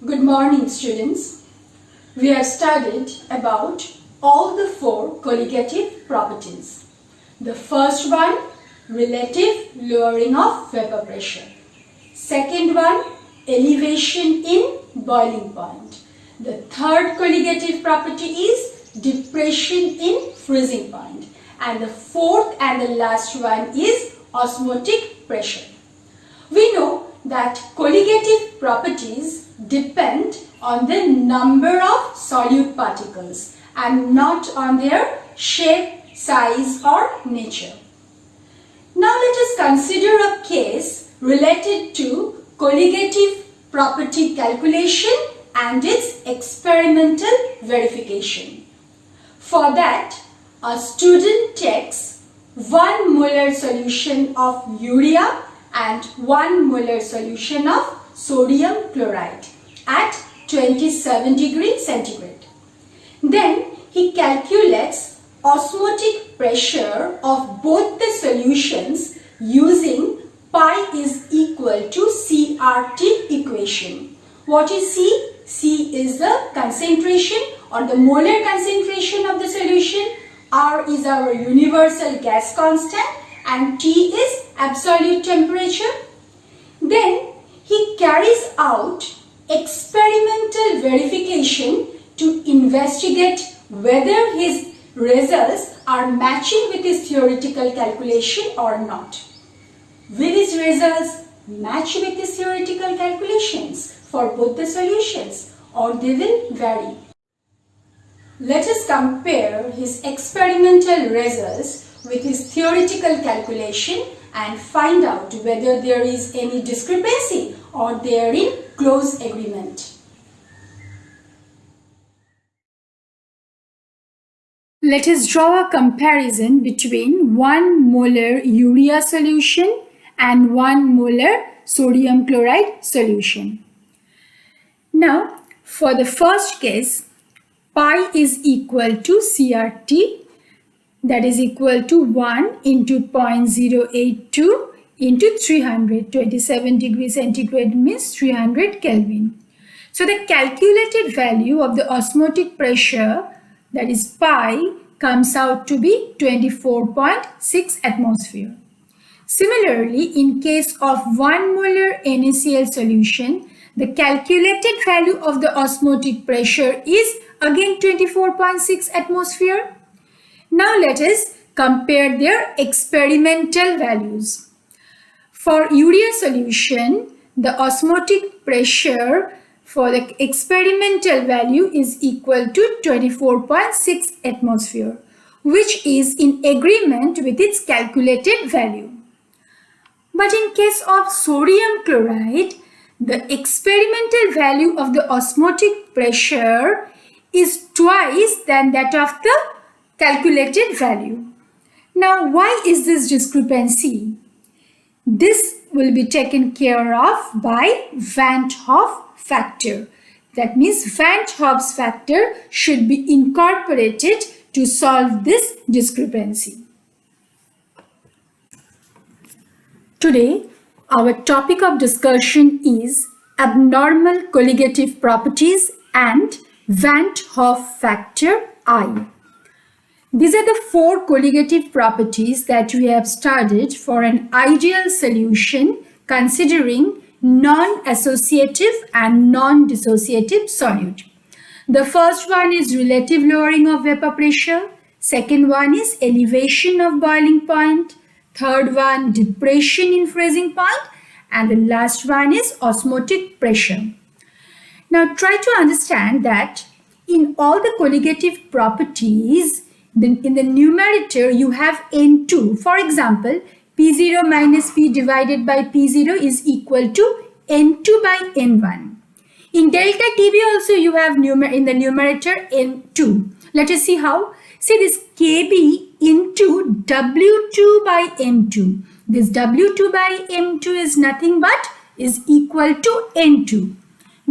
Good morning, students. We have studied about all the four colligative properties. The first one, relative lowering of vapor pressure. Second one, elevation in boiling point. The third colligative property is depression in freezing point. And the fourth and the last one is osmotic pressure. We know that colligative properties depend on the number of solute particles and not on their shape, size or nature. Now let us consider a case related to colligative property calculation and its experimental verification. For that, a student takes 1 molar solution of urea and 1 molar solution of sodium chloride at 27 degrees centigrade. Then he calculates osmotic pressure of both the solutions using pi is equal to CRT equation. What is C? C is the concentration or the molar concentration of the solution. R is our universal gas constant and T is absolute temperature. Then he carries out experimental verification to investigate whether his results are matching with his theoretical calculation or not. Will his results match with his theoretical calculations for both the solutions or they will vary? Let us compare his experimental results with his theoretical calculation and find out whether there is any discrepancy or they are in close agreement. Let us draw a comparison between 1 molar urea solution and 1 molar sodium chloride solution. Now, for the first case, pi is equal to CRT, that is equal to 1 into 0.082 into 300. 27 degrees centigrade means 300 Kelvin. So the calculated value of the osmotic pressure, that is pi, comes out to be 24.6 atmosphere. Similarly, in case of 1 molar NaCl solution, the calculated value of the osmotic pressure is again 24.6 atmosphere. Now let us compare their experimental values. For urea solution, the osmotic pressure for the experimental value is equal to 24.6 atmosphere, which is in agreement with its calculated value. But in case of sodium chloride, the experimental value of the osmotic pressure is twice than that of the calculated value. Now, why is this discrepancy? This will be taken care of by Van't Hoff factor. That means Van't Hoff's factor should be incorporated to solve this discrepancy. Today, our topic of discussion is abnormal colligative properties and Van't Hoff factor I. These are the four colligative properties that we have studied for an ideal solution considering non-associative and non-dissociative solute. The first one is relative lowering of vapor pressure. Second one is elevation of boiling point. Third one, depression in freezing point. And the last one is osmotic pressure. Now try to understand that in all the colligative properties, in the numerator you have N2. For example, P0 minus P divided by P0 is equal to N2 by N1. In delta TB also you have in the numerator N2. Let us see how. See this Kb into W2 by M2. This W2 by M2 is nothing but is equal to N2.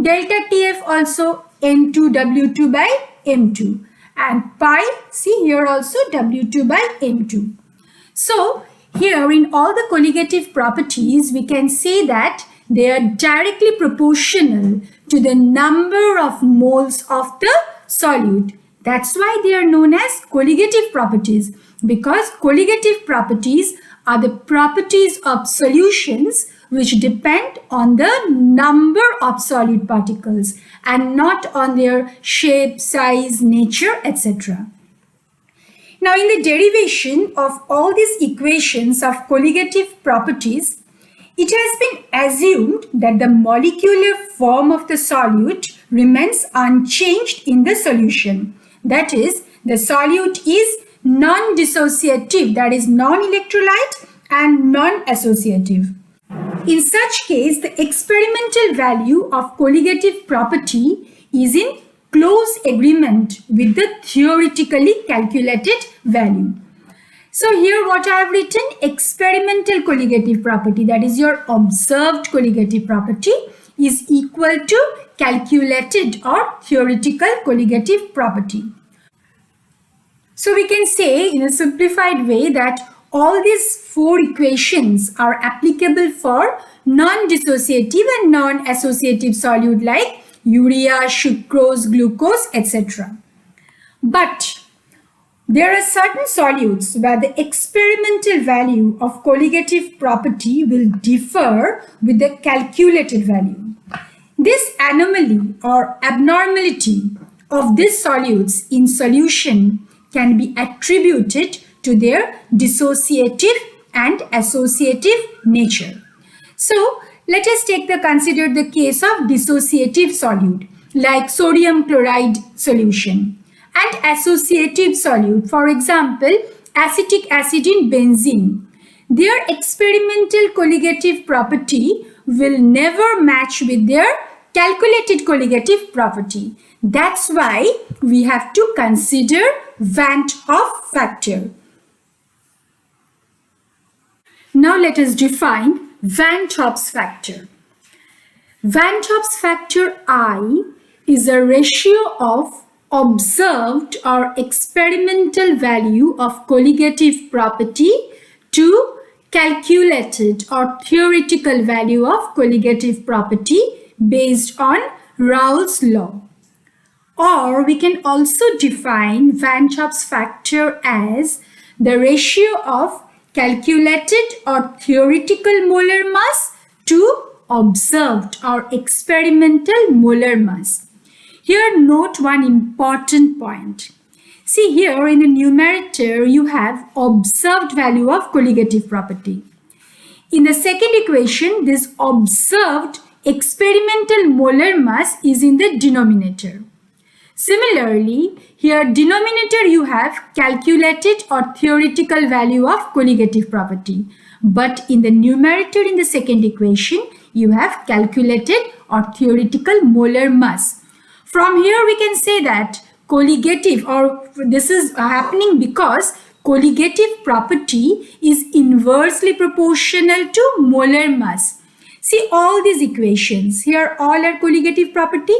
Delta TF also N2 W2 by M2. And pi, see here also W2 by M2. So here in all the colligative properties, we can say that They are directly proportional to the number of moles of the solute. That's why they are known as colligative properties, because colligative properties are the properties of solutions which depend on the number of solute particles and not on their shape, size, nature, etc. Now, in the derivation of all these equations of colligative properties, it has been assumed that the molecular form of the solute remains unchanged in the solution. That is, the solute is non-dissociative, that is non-electrolyte and non-associative. In such case, the experimental value of colligative property is in close agreement with the theoretically calculated value. So here what I have written, experimental colligative property, that is your observed colligative property, is equal to calculated or theoretical colligative property. So we can say in a simplified way that all these four equations are applicable for non-dissociative and non-associative solute like urea, sucrose, glucose, etc. But there are certain solutes where the experimental value of colligative property will differ with the calculated value. This anomaly or abnormality of these solutes in solution can be attributed to their dissociative and associative nature. So, let us consider the case of dissociative solute like sodium chloride solution and associative solute, for example, acetic acid in benzene. Their experimental colligative property will never match with their calculated colligative property. That's why we have to consider Van't Hoff factor. Now let us define Van't Hoff's factor. Van't Hoff's factor I is a ratio of observed or experimental value of colligative property to calculated or theoretical value of colligative property based on Raoult's law. Or we can also define Van't Hoff's factor as the ratio of calculated or theoretical molar mass to observed or experimental molar mass. Here note one important point. See here in the numerator you have observed value of colligative property. In the second equation this observed experimental molar mass is in the denominator. Similarly, here denominator you have calculated or theoretical value of colligative property. But in the numerator in the second equation, you have calculated or theoretical molar mass. From here we can say that colligative, or this is happening because colligative property is inversely proportional to molar mass. See all these equations, here all are colligative property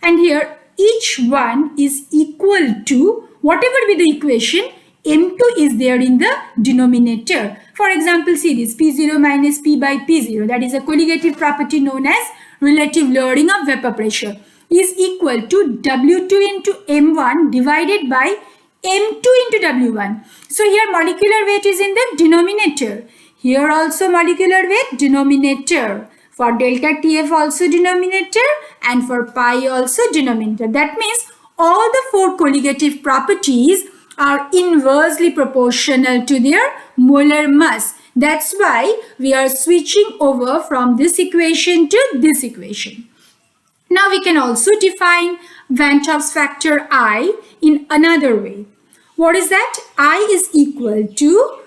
and here each one is equal to whatever be the equation, M2 is there in the denominator. For example, see this P0 minus P by P0, that is a colligative property known as relative lowering of vapor pressure, is equal to W2 into M1 divided by M2 into W1. So here molecular weight is in the denominator. Here also molecular weight denominator. For delta TF also denominator and for pi also denominator. That means all the four colligative properties are inversely proportional to their molar mass. That's why we are switching over from this equation to this equation. Now we can also define Van't Hoff's factor I in another way. What is that? I is equal to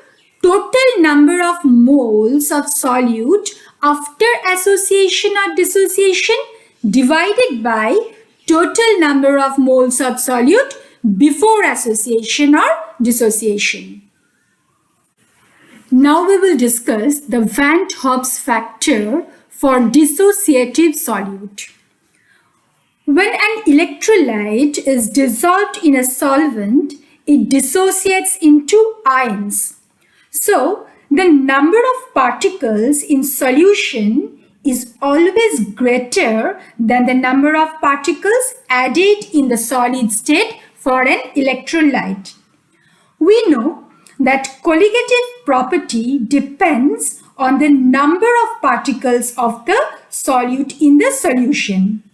total number of moles of solute after association or dissociation divided by total number of moles of solute before association or dissociation. Now we will discuss the Van't Hoff's factor for dissociative solute. When an electrolyte is dissolved in a solvent, it dissociates into ions. So, the number of particles in solution is always greater than the number of particles added in the solid state for an electrolyte. We know that colligative property depends on the number of particles of the solute in the solution.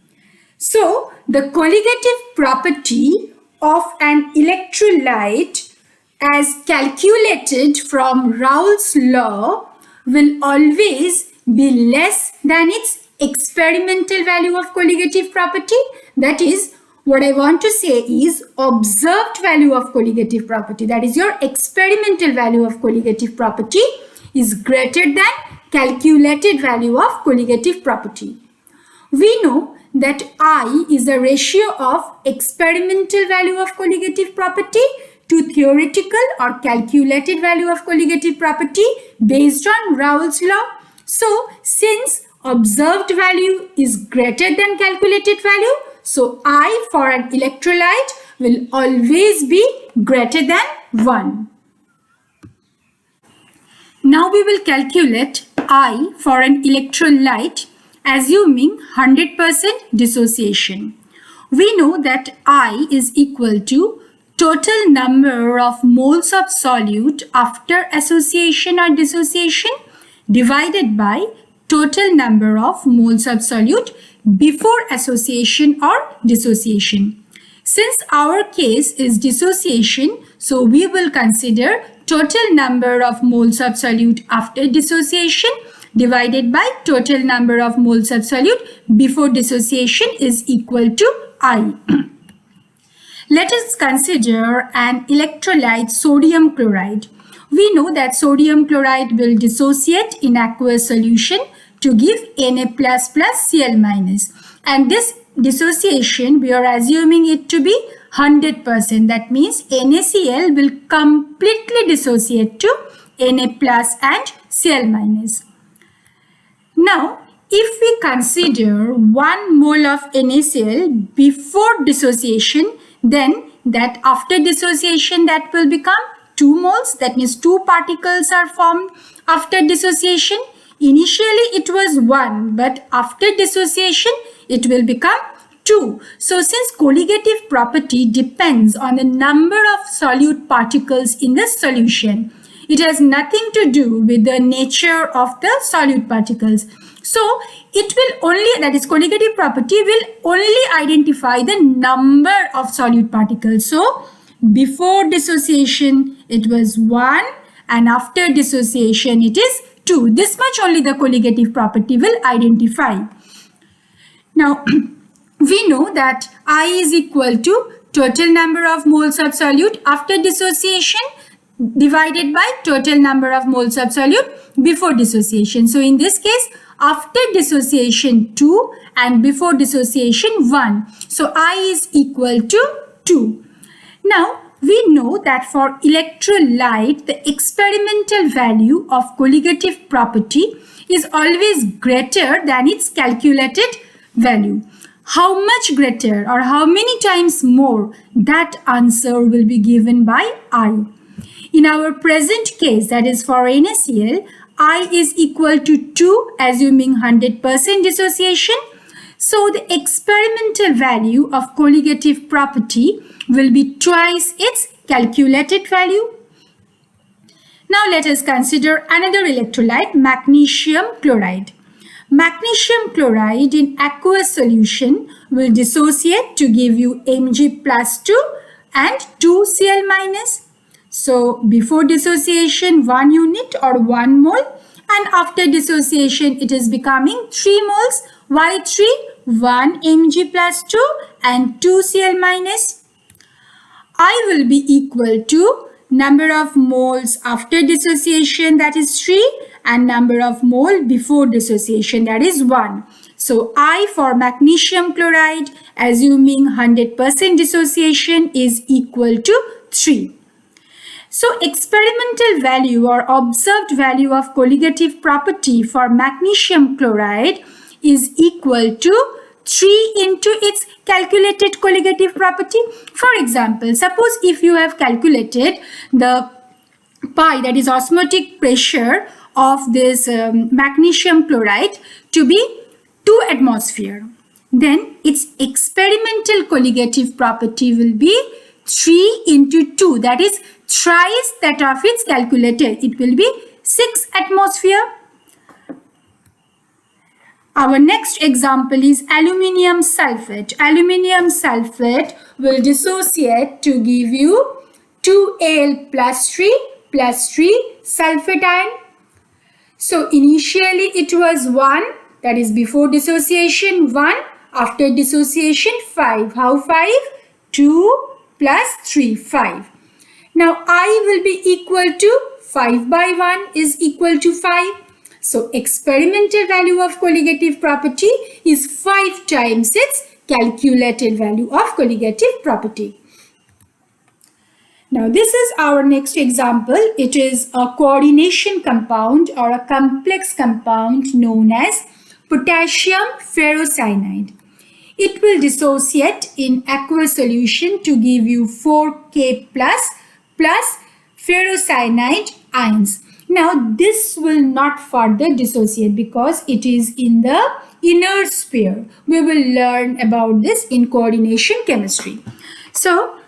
So, the colligative property of an electrolyte as calculated from Raoult's law will always be less than its experimental value of colligative property. That is, what I want to say is observed value of colligative property, that is your experimental value of colligative property, is greater than calculated value of colligative property. We know that I is the ratio of experimental value of colligative property to theoretical or calculated value of colligative property based on Raoult's law. So, since observed value is greater than calculated value, so I for an electrolyte will always be greater than 1. Now we will calculate I for an electrolyte assuming 100% dissociation. We know that I is equal to total number of moles of solute after association or dissociation divided by total number of moles of solute before association or dissociation. Since our case is dissociation, so we will consider total number of moles of solute after dissociation divided by total number of moles of solute before dissociation is equal to I. Let us consider an electrolyte sodium chloride. We know that sodium chloride will dissociate in aqueous solution to give Na++ Cl-. And this dissociation, we are assuming it to be 100%. That means NaCl will completely dissociate to Na+ and Cl-. Now, if we consider 1 mole of NaCl before dissociation, then that after dissociation that will become 2 moles. That means 2 particles are formed after dissociation. Initially it was 1, but after dissociation it will become 2. So since colligative property depends on the number of solute particles in the solution, it has nothing to do with the nature of the solute particles. So it will only, that is colligative property will only identify the number of solute particles. So before dissociation it was 1 and after dissociation it is 2. This much only the colligative property will identify. Now we know that I is equal to total number of moles of solute after dissociation divided by total number of moles of solute before dissociation. So in this case, after dissociation 2 and before dissociation 1. So I is equal to 2. Now we know that for electrolyte, the experimental value of colligative property is always greater than its calculated value. How much greater or how many times more, that answer will be given by I. In our present case, that is for NaCl, I is equal to 2 assuming 100% dissociation. So the experimental value of colligative property will be twice its calculated value. Now let us consider another electrolyte, magnesium chloride. Magnesium chloride in aqueous solution will dissociate to give you Mg+2 and 2 Cl-. So before dissociation 1 unit or 1 mole, and after dissociation it is becoming 3 moles. Why 3? 1 Mg+2 and 2 Cl-. I will be equal to number of moles after dissociation, that is 3, and number of mole before dissociation, that is 1. So I for magnesium chloride assuming 100% dissociation is equal to 3. So experimental value or observed value of colligative property for magnesium chloride is equal to 3 into its calculated colligative property. For example, suppose if you have calculated the pi, that is osmotic pressure of this magnesium chloride to be 2 atmosphere, then its experimental colligative property will be 3 into 2, that is thrice that of its calculated. It will be 6 atmosphere. Our next example is aluminium sulfate. Aluminium sulfate will dissociate to give you 2Al plus 3 sulfate ion. So initially it was 1, that is before dissociation 1, after dissociation 5. How 5? 2 plus 3, 5. Now I will be equal to 5 by 1 is equal to 5. So experimental value of colligative property is 5 times its calculated value of colligative property. Now this is our next example. It is a coordination compound or a complex compound known as potassium ferrocyanide. It will dissociate in aqueous solution to give you 4K plus ferrocyanide ions. Now this will not further dissociate because it is in the inner sphere. We will learn about this in coordination chemistry. So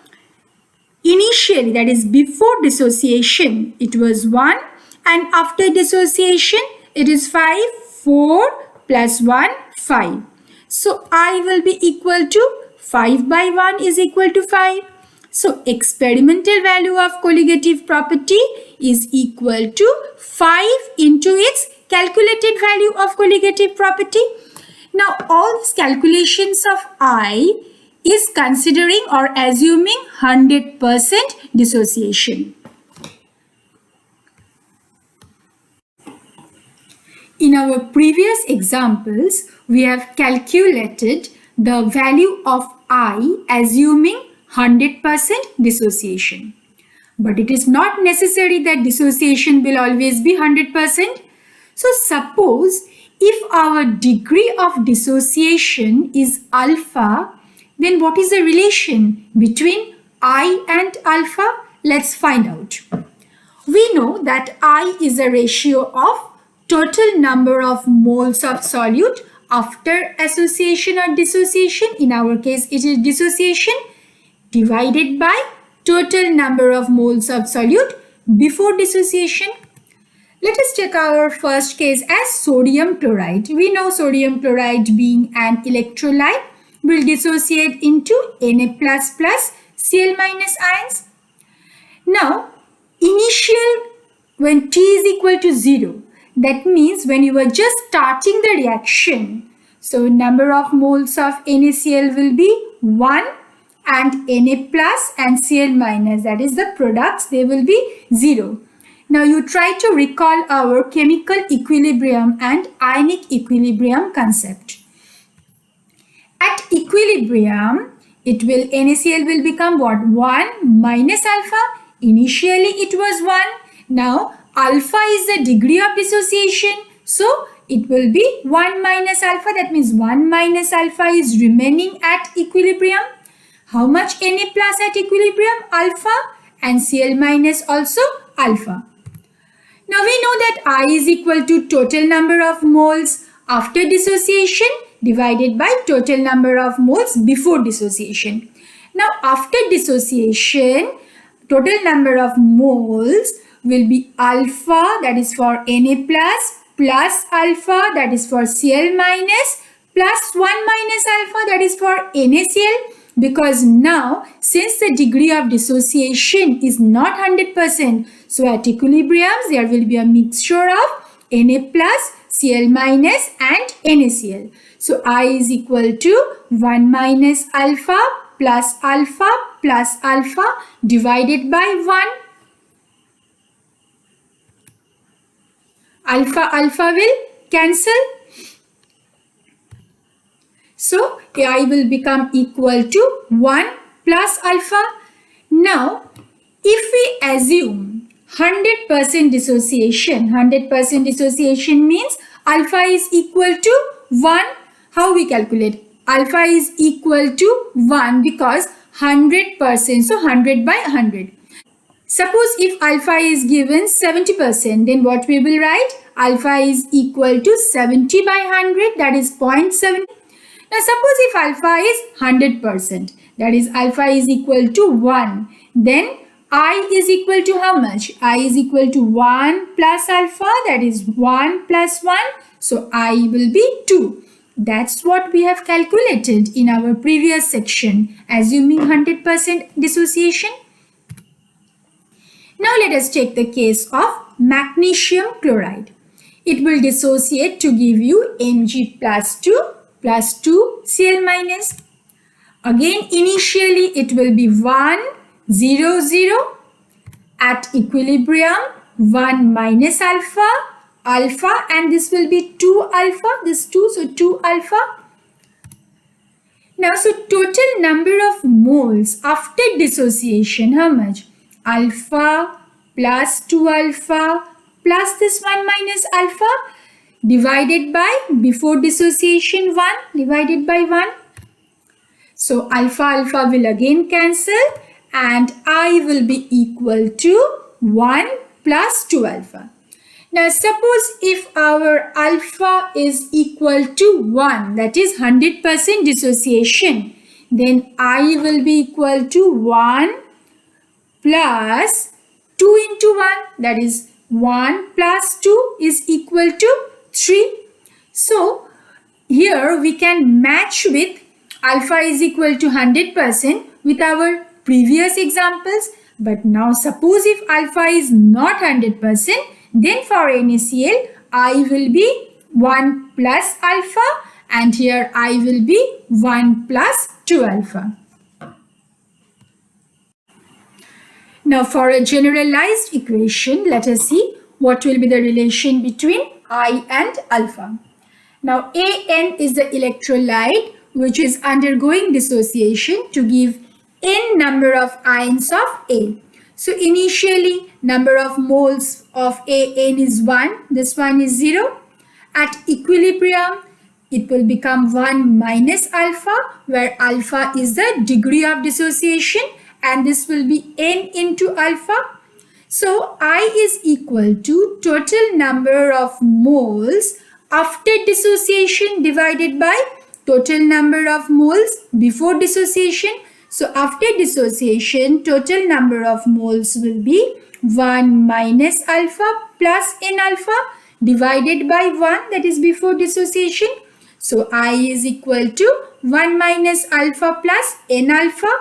initially, that is before dissociation, it was 1, and after dissociation it is 5. 4 plus 1, 5. So I will be equal to 5 by 1 is equal to 5. So experimental value of colligative property is equal to 5 into its calculated value of colligative property. Now all these calculations of I is considering or assuming 100% dissociation. In our previous examples, we have calculated the value of I assuming 100% dissociation. But it is not necessary that dissociation will always be 100%. So suppose if our degree of dissociation is alpha, then what is the relation between I and alpha? Let's find out. We know that I is a ratio of total number of moles of solute after association or dissociation. In our case, it is dissociation divided by total number of moles of solute before dissociation. Let us take our first case as sodium chloride. We know sodium chloride being an electrolyte will dissociate into Na++ Cl- ions. Now, initial when T is equal to 0, that means when you are just starting the reaction, so number of moles of NaCl will be 1 and Na+ and Cl-, that is the products, they will be 0. Now you try to recall our chemical equilibrium and ionic equilibrium concept. At equilibrium, NaCl will become what? 1 minus alpha. Initially it was 1. Now alpha is the degree of dissociation. So it will be 1 minus alpha. That means 1 minus alpha is remaining at equilibrium. How much Na+ at equilibrium? Alpha, and Cl- also alpha. Now we know that I is equal to total number of moles after dissociation divided by total number of moles before dissociation. Now after dissociation, total number of moles will be alpha, that is for Na+, plus alpha, that is for Cl-, plus 1 minus alpha, that is for NaCl. Because now, since the degree of dissociation is not 100%, so at equilibrium, there will be a mixture of Na+, Cl- and NaCl. So I is equal to 1 minus alpha plus alpha divided by 1. Alpha will cancel. So I will become equal to 1 plus alpha. Now, if we assume 100% dissociation, 100% dissociation means alpha is equal to 1. How we calculate? Alpha is equal to 1 because 100%, so 100 by 100. Suppose if alpha is given 70%, then what we will write? Alpha is equal to 70 by 100, that is 0.7. Now suppose if alpha is 100%, that is alpha is equal to 1, then I is equal to how much? I is equal to 1 plus alpha, that is 1 plus 1. So I will be 2. That's what we have calculated in our previous section, assuming 100% dissociation. Now let us take the case of magnesium chloride. It will dissociate to give you Mg plus 2 Cl minus. Again, initially it will be 1, 0, 0. At equilibrium, 1 minus alpha, and this will be 2 alpha, this 2, so 2 alpha. Now, so total number of moles after dissociation, how much? Alpha plus 2 alpha plus this 1 minus alpha divided by, before dissociation, 1 divided by 1. So alpha will again cancel and I will be equal to 1 plus 2 alpha. Now suppose if our alpha is equal to 1, that is 100% dissociation, then I will be equal to 1 plus 2 into 1, that is 1 plus 2 is equal to 3. So here we can match with alpha is equal to 100% with our previous examples. But now suppose if alpha is not 100%, then for NaCl I will be 1 plus alpha and here I will be 1 plus 2 alpha. Now for a generalized equation, let us see what will be the relation between I and alpha. Now An is the electrolyte which is undergoing dissociation to give n number of ions of A. So initially number of moles of An is 1, this one is 0. At equilibrium it will become 1 minus alpha, where alpha is the degree of dissociation and this will be n into alpha. So I is equal to total number of moles after dissociation divided by total number of moles before dissociation. So after dissociation, total number of moles will be 1 minus alpha plus n alpha divided by 1, that is before dissociation. So I is equal to 1 minus alpha plus n alpha.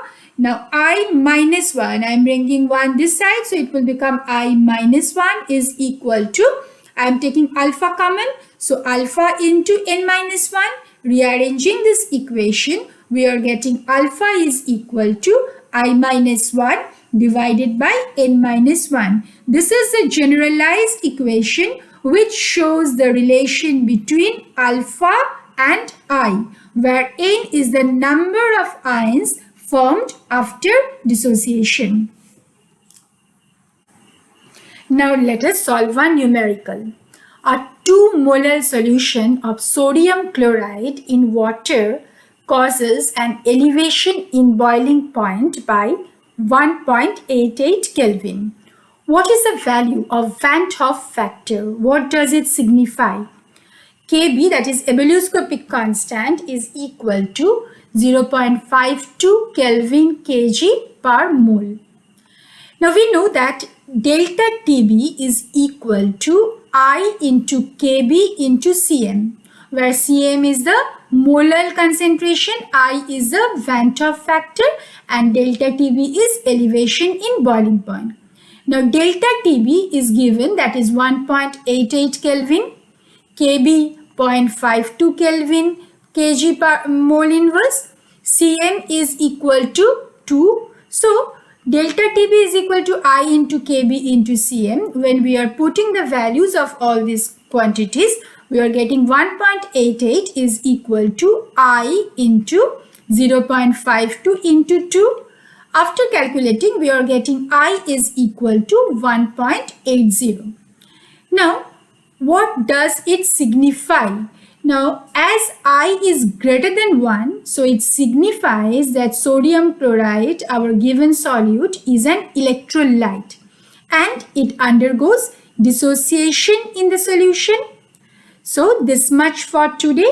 Now I minus 1, I am bringing 1 this side, so it will become I minus 1 is equal to, I am taking alpha common, so alpha into n minus 1. Rearranging this equation, we are getting alpha is equal to I minus 1 divided by n minus 1. This is a generalized equation which shows the relation between alpha and I, where n is the number of ions formed after dissociation. Now let us solve one numerical. A 2 molar solution of sodium chloride in water causes an elevation in boiling point by 1.88 Kelvin. What is the value of Van 't Hoff factor? What does it signify? Kb, that is ebullioscopic constant, is equal to 0.52 Kelvin kg per mole. Now we know that delta Tb is equal to I into Kb into Cm, where Cm is the molar concentration, I is the Van 't Hoff factor and delta Tb is elevation in boiling point. Now delta Tb is given, that is 1.88 Kelvin, Kb 0.52 Kelvin kg per mole inverse, Cm is equal to 2. So delta Tb is equal to I into Kb into Cm. When we are putting the values of all these quantities, we are getting 1.88 is equal to I into 0.52 into 2. After calculating, we are getting I is equal to 1.80. Now, what does it signify? Now, as I is greater than 1, so it signifies that sodium chloride, our given solute, is an electrolyte. and it undergoes dissociation in the solution. So this much for today.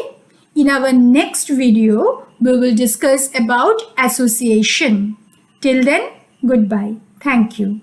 In our next video, we will discuss about association. Till then, goodbye. Thank you.